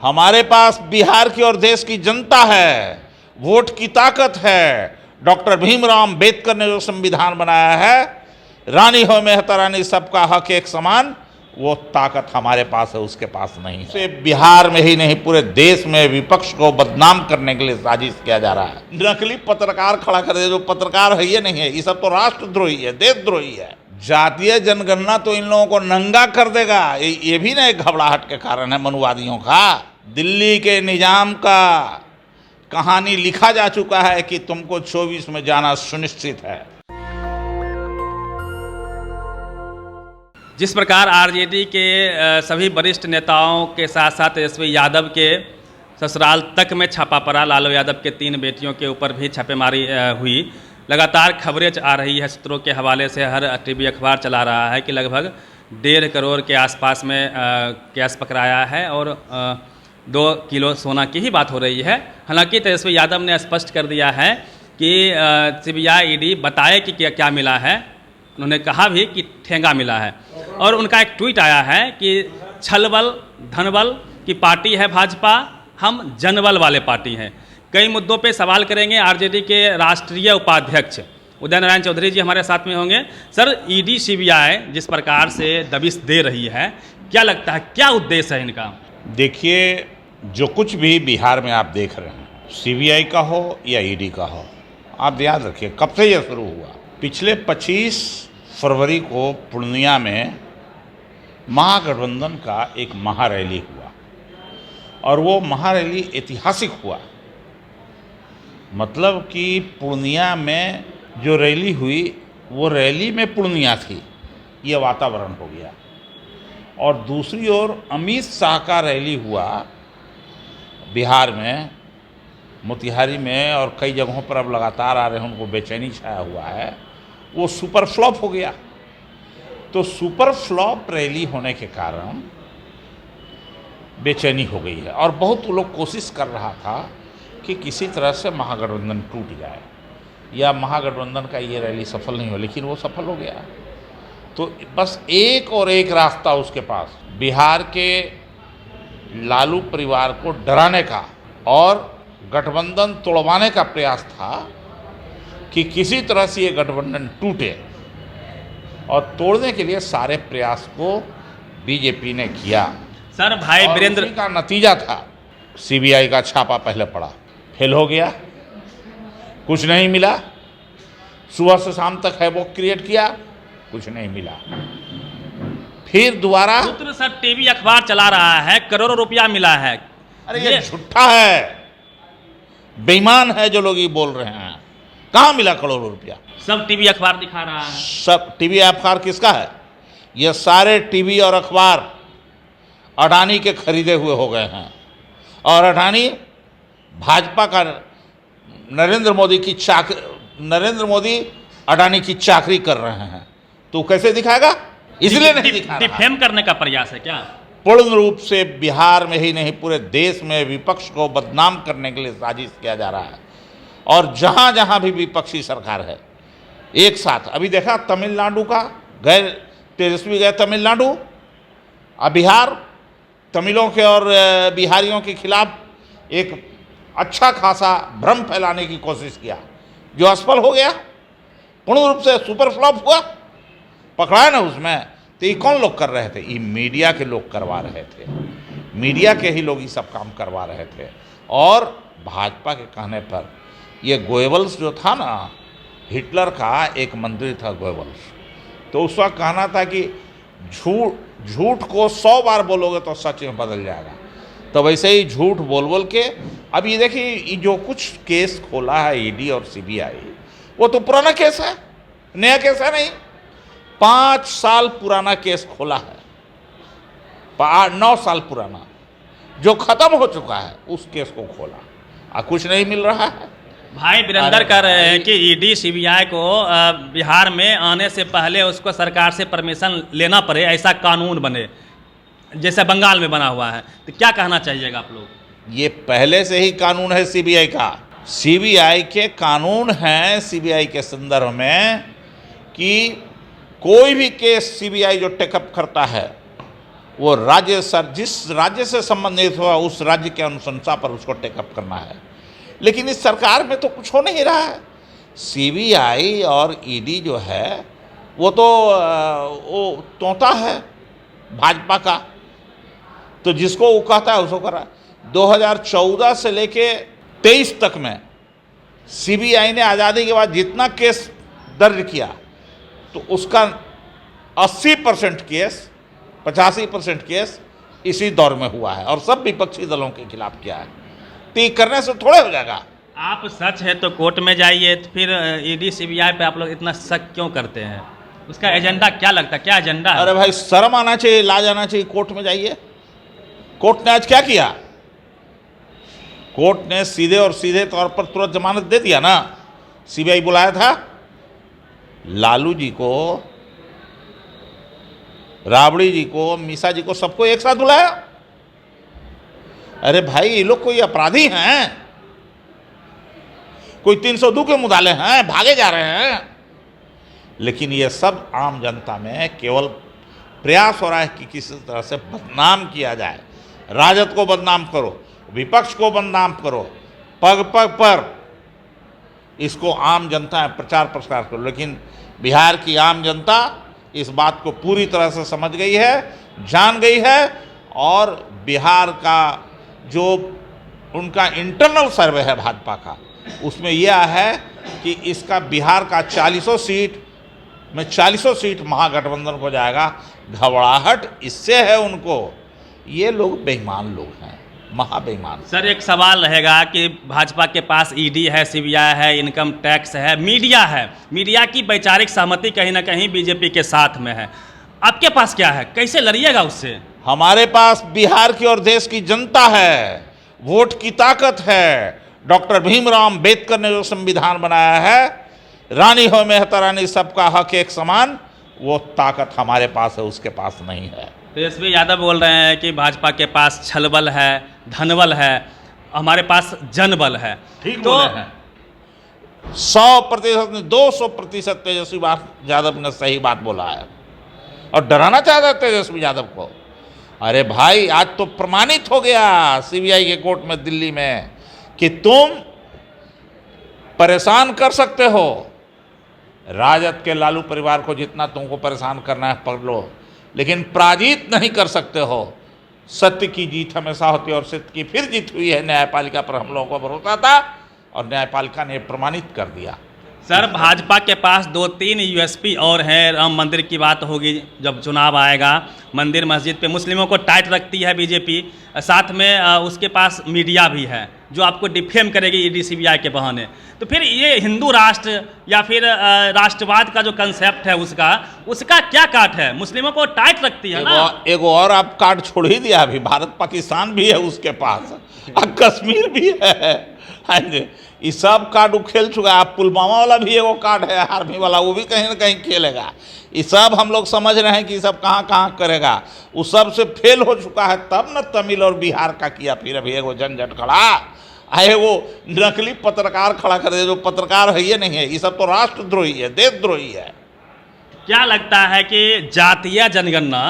हमारे पास बिहार की और देश की जनता है, वोट की ताकत है। डॉक्टर भीमराव अंबेडकर ने जो संविधान बनाया है, रानी हो मेहता रानी सबका हक एक समान, वो ताकत हमारे पास है, उसके पास नहीं है। बिहार में ही नहीं पूरे देश में विपक्ष को बदनाम करने के लिए साजिश किया जा रहा है। नकली पत्रकार खड़ा कर दे, जो पत्रकार है ये नहीं है, ये सब तो राष्ट्रद्रोही है, देशद्रोही है। जातीय जनगणना तो इन लोगों को नंगा कर देगा, ये भी ना एक घबराहट के कारण है मनुवादियों का। दिल्ली के निजाम का कहानी लिखा जा चुका है कि तुमको 24 में जाना सुनिश्चित है। जिस प्रकार आरजेडी के सभी वरिष्ठ नेताओं के साथ साथ तेजस्वी यादव के ससुराल तक में छापा पड़ा, लालू यादव के 3 बेटियों के ऊपर भी छापेमारी हुई, लगातार खबरें आ रही है। सूत्रों के हवाले से हर टीवी अखबार चला रहा है कि लगभग 1.5 करोड़ के आसपास में कैश पकड़ाया है और 2 किलो सोना की ही बात हो रही है। हालांकि तेजस्वी यादव ने स्पष्ट कर दिया है कि सीबीआई ईडी बताए कि क्या मिला है। उन्होंने कहा भी कि ठेंगा मिला है और उनका एक ट्वीट आया है कि छलबल धनबल की पार्टी है भाजपा, हम जनबल वाले पार्टी हैं। कई मुद्दों पे सवाल करेंगे। आरजेडी के राष्ट्रीय उपाध्यक्ष उदय नारायण चौधरी जी हमारे साथ में होंगे। सर, ईडी सीबीआई जिस प्रकार से दबिश दे रही है, क्या लगता है क्या उद्देश्य है इनका? देखिए, जो कुछ भी बिहार में आप देख रहे हैं, सीबीआई का हो या ईडी का हो, आप याद रखिए कब से यह शुरू हुआ। पिछले 25 फरवरी को पूर्णिया में महागठबंधन का एक महारैली हुआ और वो महारैली ऐतिहासिक हुआ। मतलब कि पूर्णिया में जो रैली हुई वो रैली में पूर्णिया थी, ये वातावरण हो गया। और दूसरी ओर अमित शाह का रैली हुआ बिहार में, मोतिहारी में और कई जगहों पर अब लगातार आ रहे हैं, उनको बेचैनी छाया हुआ है, वो सुपर फ्लॉप हो गया। तो सुपर फ्लॉप रैली होने के कारण बेचैनी हो गई है और बहुत लोग कोशिश कर रहा था कि किसी तरह से महागठबंधन टूट जाए या महागठबंधन का ये रैली सफल नहीं हो, लेकिन वो सफल हो गया। तो बस एक और एक रास्ता उसके पास, बिहार के लालू परिवार को डराने का और गठबंधन तोड़वाने का प्रयास था कि किसी तरह से ये गठबंधन टूटे, और तोड़ने के लिए सारे प्रयास को बीजेपी ने किया। सर, भाई वीरेंद्र का नतीजा था सीबीआई का छापा पहले पड़ा, फेल हो गया, कुछ नहीं मिला। सुबह से शाम तक है वो क्रिएट किया, कुछ नहीं मिला। फिर दोबारा सूत्र सर टीवी अखबार चला रहा है करोड़ों रुपया मिला है। अरे ये झूठा है, बेईमान है जो लोग ये बोल रहे हैं। कहाँ मिला करोड़ों रुपया? सब टीवी अखबार दिखा रहा है। सब टीवी अखबार किसका है? ये सारे टीवी और अखबार अडानी के खरीदे हुए हो गए हैं और अडानी भाजपा का नरेंद्र मोदी अडानी की चाकरी कर रहे हैं। तो कैसे दिखाएगा? इसलिए नहीं दिखा रहा। डिफेम करने का प्रयास है क्या? पूर्ण रूप से बिहार में ही नहीं पूरे देश में विपक्ष को बदनाम करने के लिए साजिश किया जा रहा है। और जहां जहां भी विपक्षी सरकार है, एक साथ अभी देखा तमिलनाडु का, गए तेजस्वी गए तमिलनाडु, अब बिहार तमिलों के और बिहारियों के खिलाफ एक अच्छा खासा भ्रम फैलाने की कोशिश किया, जो असफल हो गया, पूर्ण रूप से सुपर फ्लॉप हुआ, पकड़ा ना उसमें। तो ये कौन लोग कर रहे थे? ये मीडिया के लोग करवा रहे थे, मीडिया के ही लोग ये सब काम करवा रहे थे। और भाजपा के कहने पर ये गोएबल्स जो था ना, हिटलर का एक मंत्री था गोएबल्स, तो उस वक्त कहना था कि झूठ को 100 बार बोलोगे तो सच में बदल जाएगा। तो वैसे ही झूठ बोल बोल के अब ये देखिए, ये जो कुछ केस खोला है ईडी और सीबीआई, वो तो पुराना केस है, नया केस है नहीं। 5 साल पुराना केस खोला है, 9 साल पुराना, जो खत्म हो चुका है उस केस को खोला, कुछ नहीं मिल रहा है। भाई वीरेंद्र कह रहे हैं कि ईडी सीबीआई को बिहार में आने से पहले उसको सरकार से परमिशन लेना पड़े, ऐसा कानून बने जैसे बंगाल में बना हुआ है। तो क्या कहना चाहिएगा आप लोग? ये पहले से ही कानून है सीबीआई का। सीबीआई के कानून हैं सीबीआई के संदर्भ में कि कोई भी केस सीबीआई जो टेकअप करता है वो जिस राज्य से संबंधित हुआ उस राज्य के अनुशंसा पर उसको टेकअप करना है। लेकिन इस सरकार में तो कुछ हो नहीं रहा है। सीबीआई और ईडी जो है वो तो वो तोता है भाजपा का, तो जिसको वो कहता है उसको करा। 2014 से लेके 23 तक में सीबीआई ने आज़ादी के बाद जितना केस दर्ज किया तो उसका 80% केस 85% केस इसी दौर में हुआ है, और सब विपक्षी दलों के खिलाफ किया है। तो ये करने से थोड़े हो जाएगा। आप सच है तो कोर्ट में जाइए, तो फिर ईडी सीबीआई पे आप लोग इतना शक क्यों करते हैं? उसका एजेंडा क्या लगता है, क्या एजेंडा है? अरे भाई शर्म आना चाहिए, लाज आना चाहिए। कोर्ट में जाइए। कोर्ट ने आज क्या किया? कोर्ट ने सीधे तौर पर तुरंत जमानत दे दिया ना। सीबीआई बुलाया था लालू जी को, राबड़ी जी को, मीसा जी को, सबको एक साथ बुलाया। अरे भाई ये लोग कोई अपराधी हैं? कोई 302 के मुदाले हैं, भागे जा रहे हैं। लेकिन ये सब आम जनता में केवल प्रयास हो रहा है कि किसी तरह से बदनाम किया जाए। राजद को बदनाम करो, विपक्ष को बदनाम करो, पग पग पर इसको आम जनता प्रचार प्रसार करो। लेकिन बिहार की आम जनता इस बात को पूरी तरह से समझ गई है, जान गई है, और बिहार का जो उनका इंटरनल सर्वे है भाजपा का, उसमें यह है कि इसका बिहार का 40 सीट में 40 सीट महागठबंधन को जाएगा। घबराहट इससे है उनको। ये लोग बेईमान लोग हैं, महाबेईमान। सर एक सवाल रहेगा कि भाजपा के पास ईडी है, सीबीआई है, इनकम टैक्स है, मीडिया है। मीडिया की वैचारिक सहमति कहीं ना कहीं बीजेपी के साथ में है। आपके पास क्या है? कैसे लड़िएगा उससे? हमारे पास बिहार की और देश की जनता है, वोट की ताकत है। डॉक्टर भीमराव अम्बेडकर ने जो संविधान बनाया है, रानी हो मेहता रानी सबका हक एक समान, वो ताकत हमारे पास है, उसके पास नहीं है। तेजस्वी यादव बोल रहे हैं कि भाजपा के पास छलबल है, धनबल है, हमारे पास जनबल है। ठीक तो बोले हैं। 100% 200% तेजस्वी यादव ने सही बात बोला है, और डराना चाहता है तेजस्वी यादव को। अरे भाई आज तो प्रमाणित हो गया सीबीआई के कोर्ट में दिल्ली में कि तुम परेशान कर सकते हो राजद के लालू परिवार को, जितना तुमको परेशान करना है कर लो, लेकिन पराजित नहीं कर सकते हो। सत्य की जीत हमेशा होती है, और सत्य की फिर जीत हुई है। न्यायपालिका पर हम लोगों को भरोसा था, और न्यायपालिका ने प्रमाणित कर दिया। सर भाजपा के पास 2-3 यूएसपी और हैं। राम मंदिर की बात होगी जब चुनाव आएगा, मंदिर मस्जिद पे मुस्लिमों को टाइट रखती है बीजेपी, साथ में उसके पास मीडिया भी है जो आपको डिफेम करेगी ईडी सीबीआई के बहाने। तो फिर ये हिंदू राष्ट्र या फिर राष्ट्रवाद का जो कंसेप्ट है उसका क्या काट है? मुस्लिमों को टाइट रखती है ना। एगो और आप कार्ड छोड़ ही दिया, अभी भारत पाकिस्तान भी है उसके पास, अब कश्मीर भी है। ये सब कार्ड वो खेल चुका है। पुलवामा वाला भी एगो कार्ड है आर्मी वाला, वो भी कहीं ना कहीं खेलेगा। ये सब हम लोग समझ रहे हैं कि ये सब कहाँ कहाँ करेगा। वो सब से फेल हो चुका है, तब न तमिल और बिहार का किया। फिर अभी एगो झंझट खड़ा आए, वो नकली पत्रकार खड़ा कर दे, जो पत्रकार है ये नहीं है। ये सब तो राष्ट्रद्रोही है, देशद्रोही है। क्या लगता है कि जातीय जनगणना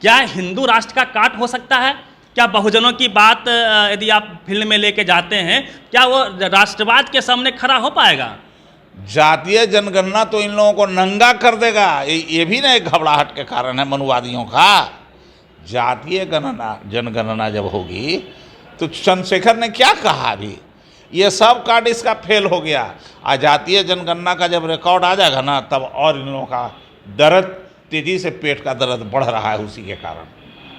क्या हिंदू राष्ट्र का काट हो सकता है? क्या बहुजनों की बात यदि आप फिल्म में लेके जाते हैं, क्या वो राष्ट्रवाद के सामने खड़ा हो पाएगा? जातीय जनगणना तो इन लोगों को नंगा कर देगा। ये भी ना एक घबराहट के कारण है मनुवादियों का। जातीय जनगणना जब होगी तो चंद्रशेखर ने क्या कहा? अभी ये सब कार्ड इसका फेल हो गया। आज जातीय जनगणना का जब रिकॉर्ड आ जाएगा ना, तब और इन लोगों का दर्द, तेजी से पेट का दर्द बढ़ रहा है उसी के कारण।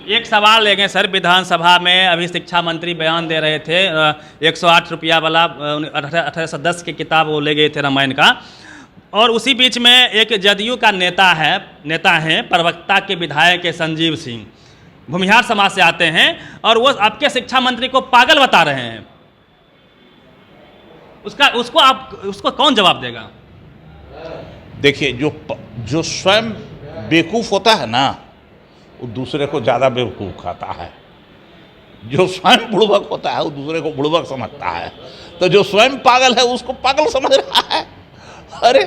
एक सवाल लेंगे सर, विधानसभा में अभी शिक्षा मंत्री बयान दे रहे थे, 108 रुपया वाला 1810 की किताब वो ले गए थे रामायण का, और उसी बीच में एक जदयू का नेता हैं प्रवक्ता के विधायक है संजीव सिंह, भूमिहार समाज से आते हैं, और वो आपके शिक्षा मंत्री को पागल बता रहे हैं। उसको कौन जवाब देगा? देखिए, जो स्वयं बेवकूफ़ होता है ना, वो दूसरे को ज़्यादा बेवकूफ़ खाता है। जो स्वयं बुड़बक होता है वो दूसरे को बुड़बक समझता है। तो जो स्वयं पागल है उसको पागल समझ रहा है। अरे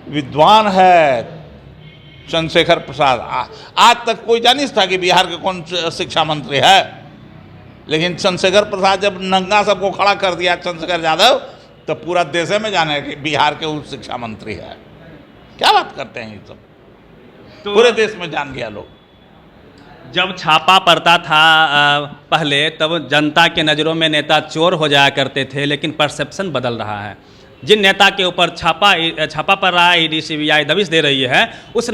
विद्वान है, चंद्रशेखर प्रसाद। आज तक कोई जान नहीं था कि बिहार के कौन शिक्षा मंत्री है, लेकिन चंद्रशेखर प्रसाद जब नंगा सबको खड़ा कर दिया चंद्रशेखर यादव, तो पूरा देश में जाने कि बिहार के उच्च शिक्षा मंत्री है। क्या बात करते हैं ये सब, तो पूरे देश में जान गया लोग। जब छापा पड़ता था पहले, तब जनता के नज़रों में नेता चोर हो जाया करते थे, लेकिन परसेप्शन बदल रहा है। जिन नेता के ऊपर छापा पड़ रहा है, ईडी सीबीआई दबिश दे रही है, उस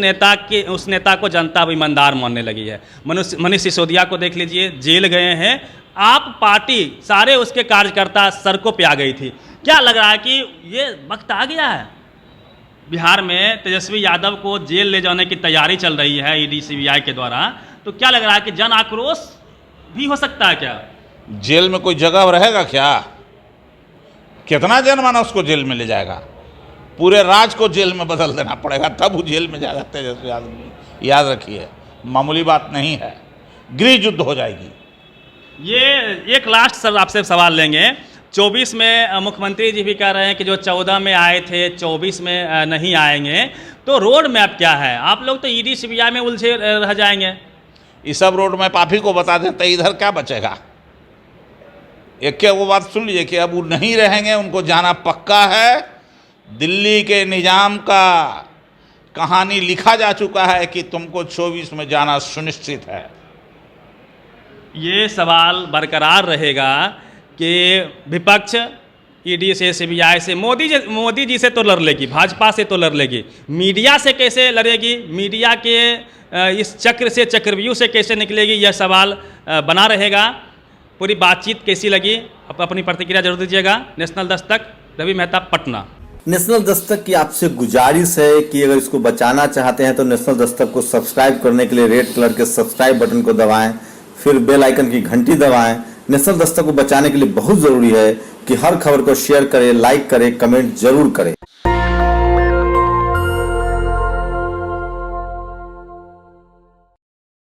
नेता को जनता अब ईमानदार मानने लगी है। मनीष सिसोदिया को देख लीजिए, जेल गए हैं। आप पार्टी सारे उसके कार्यकर्ता सड़कों पे आ गई थी। क्या लग रहा है कि ये वक्त आ गया है, बिहार में तेजस्वी यादव को जेल ले जाने की तैयारी चल रही है ईडी सीबीआई के द्वारा, तो क्या लग रहा है कि जन आक्रोश भी हो सकता है क्या? जेल में कोई जगह रहेगा क्या? कितना जनमानस को जेल में ले जाएगा? पूरे राज्य को जेल में बदल देना पड़ेगा, तब वो जेल में जाएगा तेजस्वी यादव। याद रखिए, मामूली बात नहीं है, गृह युद्ध हो जाएगी। ये एक लास्ट सर आपसे सवाल लेंगे। 24 में मुख्यमंत्री जी भी कह रहे हैं कि जो 14 में आए थे 24 में नहीं आएंगे, तो रोड मैप क्या है? आप लोग तो ईडी सीबीआई में उलझे रह जाएंगे। ये सब रोड मैप आप ही को बता दें तो इधर क्या बचेगा? एक क्या वो बात सुन लीजिए कि अब वो नहीं रहेंगे, उनको जाना पक्का है। दिल्ली के निजाम का कहानी लिखा जा चुका है कि तुमको 24 में जाना सुनिश्चित है। ये सवाल बरकरार रहेगा कि विपक्ष ईडी से सीबीआई से मोदी जी से तो लड़ लेगी, भाजपा से तो लड़ लेगी, मीडिया से कैसे लड़ेगी, मीडिया के इस चक्र से, चक्रव्यूह से कैसे निकलेगी, यह सवाल बना रहेगा। पूरी बातचीत कैसी लगी, अपनी प्रतिक्रिया जरूर दीजिएगा। नेशनल दस्तक, रवि मेहता, पटना। नेशनल दस्तक की आपसे गुजारिश है कि अगर इसको बचाना चाहते हैं तो नेशनल दस्तक को सब्सक्राइब करने के लिए रेड कलर के सब्सक्राइब बटन को दबाएं, फिर बेल आइकन की घंटी दबाएं। नेशनल दस्तक को बचाने के लिए बहुत जरूरी है कि हर खबर को शेयर करें, लाइक करें, कमेंट जरूर करें।